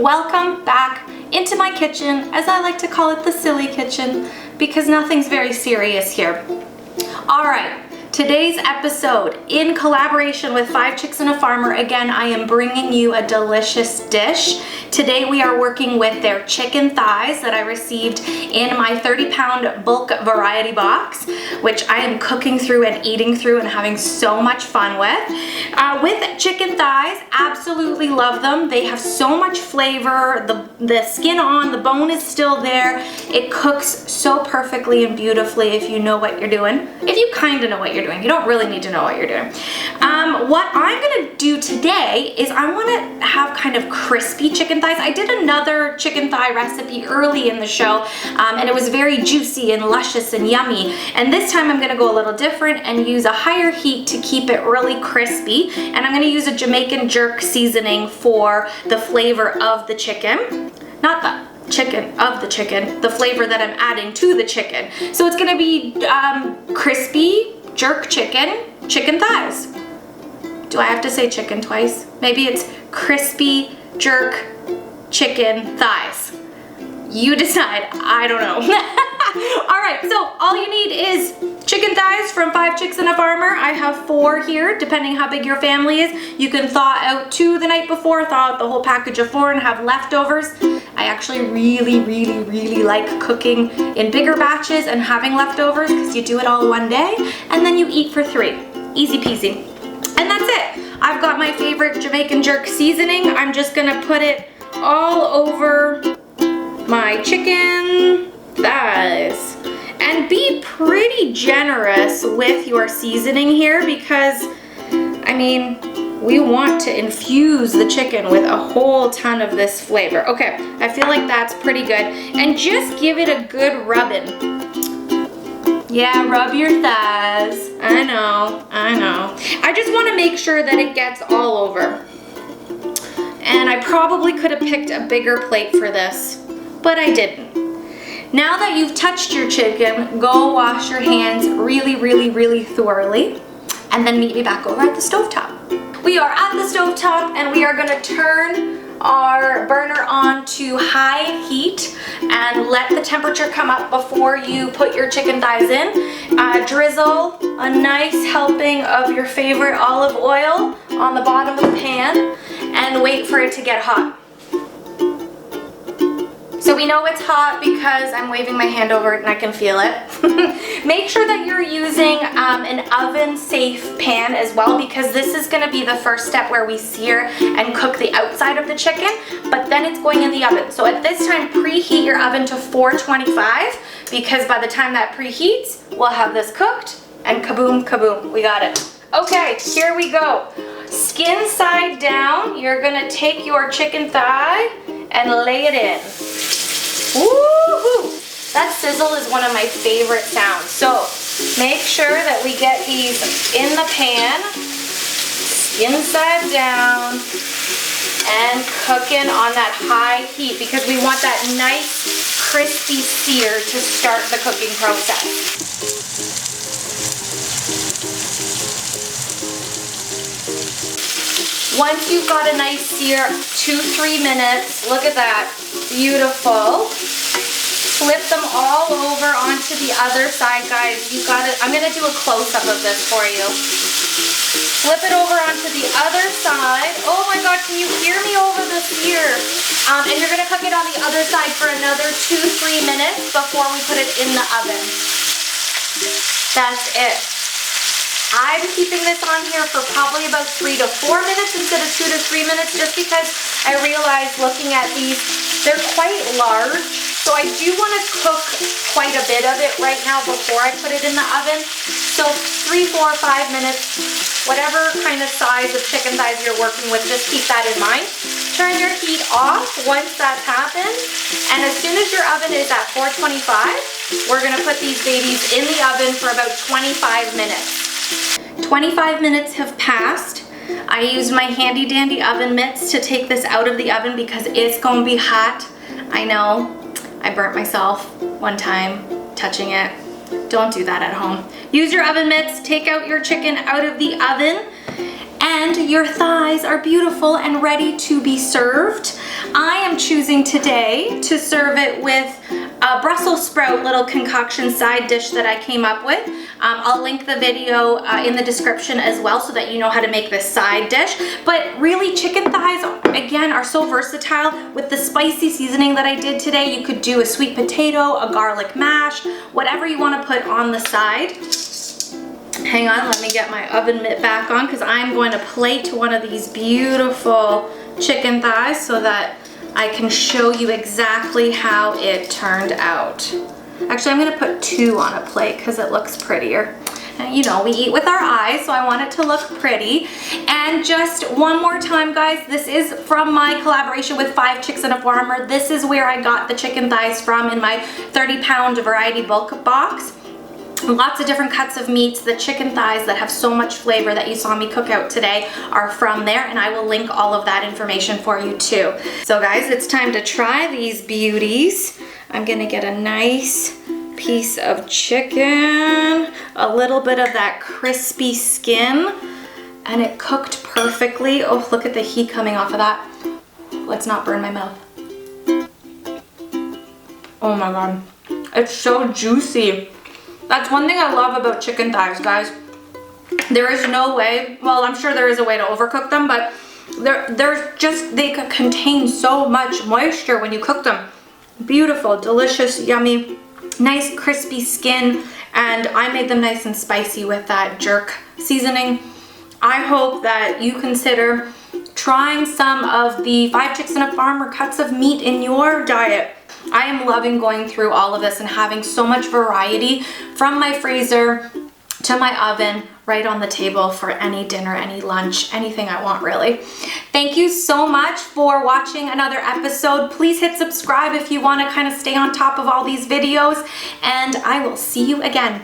Welcome back into my kitchen, as I like to call it, the silly kitchen, because nothing's very serious here. All right, today's episode, in collaboration with 5 Chicks and a Farmer, again, I am bringing you a delicious dish. Today we are working with their chicken thighs that I received in my 30-pound bulk variety box, which I am cooking through and eating through and having so much fun with. With chicken thighs, absolutely love them. They have so much flavor. The skin on, the bone is still there. It cooks so perfectly and beautifully if you know what you're doing. If you kind of know what you're doing. You don't really need to know what you're doing. What I'm gonna do today is I wanna have kind of crispy chicken thighs. I did another chicken thigh recipe early in the show, and it was very juicy and luscious and yummy. And this time I'm gonna go a little different and use a higher heat to keep it really crispy. And I'm gonna use a Jamaican jerk seasoning for the flavor of the chicken. Not the chicken of the chicken, the flavor that I'm adding to the chicken. So it's gonna be crispy jerk chicken thighs. Do I have to say chicken twice? Maybe it's crispy jerk chicken thighs. You decide, I don't know. All right, so all you need is chicken thighs from 5 Chicks and a Farmer. I have 4 here, depending how big your family is. You can thaw out 2 the night before, thaw out the whole package of 4 and have leftovers. I actually really like cooking in bigger batches and having leftovers because you do it all one day and then you eat for 3. Easy peasy. And that's it. I've got my favorite Jamaican jerk seasoning. I'm just gonna put it all over my chicken thighs. And be pretty generous with your seasoning here because, I mean, we want to infuse the chicken with a whole ton of this flavor. Okay, I feel like that's pretty good. And just give it a good rubbing. Yeah, rub your thighs. I know. I just want to make sure that it gets all over. And I probably could have picked a bigger plate for this, but I didn't. Now that you've touched your chicken, go wash your hands really thoroughly, and then meet me back over at the stovetop. We are at the stovetop and we are gonna turn our burner on to high heat and let the temperature come up before you put your chicken thighs in. Drizzle a nice helping of your favorite olive oil on the bottom of the pan and wait for it to get hot. So we know it's hot because I'm waving my hand over it and I can feel it. Make sure that you're using an oven-safe pan as well because this is going to be the first step where we sear and cook the outside of the chicken, but then it's going in the oven. So at this time, preheat your oven to 425 because by the time that preheats, we'll have this cooked and kaboom, we got it. Okay, here we go. Skin side down, you're going to take your chicken thigh and lay it in. Woohoo! That sizzle is one of my favorite sounds. So make sure that we get these in the pan, inside down, and cooking on that high heat because we want that nice crispy sear to start the cooking process. Once you've got a nice sear, 2-3 minutes, look at that, beautiful. Flip them all over onto the other side, guys. You got it. I'm gonna do a close-up of this for you. Flip it over onto the other side. Oh my God, can you hear me over the sear? And you're gonna cook it on the other side for another 2-3 minutes before we put it in the oven. That's it. I'm keeping this on here for probably about 3 to 4 minutes instead of 2 to 3 minutes just because I realized looking at these, they're quite large. So I do want to cook quite a bit of it right now before I put it in the oven. So 3, 4, 5 minutes, whatever kind of size of chicken thighs you're working with, just keep that in mind. Turn your heat off once that's happened. And as soon as your oven is at 425, we're going to put these babies in the oven for about 25 minutes. 25 minutes have passed. I used my handy dandy oven mitts to take this out of the oven because it's gonna be hot. I know, I burnt myself one time touching it. Don't do that at home. Use your oven mitts, take out your chicken out of the oven, and your thighs are beautiful and ready to be served. I am choosing today to serve it with a Brussels sprout little concoction side dish that I came up with. I'll link the video in the description as well so that you know how to make this side dish. But really, chicken thighs, again, are so versatile. With the spicy seasoning that I did today, you could do a sweet potato, a garlic mash, whatever you want to put on the side. Hang on, let me get my oven mitt back on because I'm going to plate one of these beautiful chicken thighs so that I can show you exactly how it turned out. Actually, I'm gonna put 2 on a plate because it looks prettier. And you know, we eat with our eyes, so I want it to look pretty. And just one more time, guys, this is from my collaboration with 5 Chicks and a Farmer. This is where I got the chicken thighs from in my 30-pound variety bulk box. Lots of different cuts of meats. The chicken thighs that have so much flavor that you saw me cook out today are from there, and I will link all of that information for you too. So guys, it's time to try these beauties. I'm gonna get a nice piece of chicken, a little bit of that crispy skin, and it cooked perfectly. Oh, look at the heat coming off of that. Let's not burn my mouth. Oh my God, it's so juicy. That's one thing I love about chicken thighs, guys. There is no way, well, I'm sure there is a way to overcook them, but they contain so much moisture when you cook them. Beautiful, delicious, yummy, nice crispy skin, and I made them nice and spicy with that jerk seasoning. I hope that you consider trying some of the 5 Chicks and a Farmer cuts of meat in your diet. I am loving going through all of this and having so much variety from my freezer to my oven right on the table for any dinner, any lunch, anything I want really. Thank you so much for watching another episode. Please hit subscribe if you want to kind of stay on top of all these videos, and I will see you again.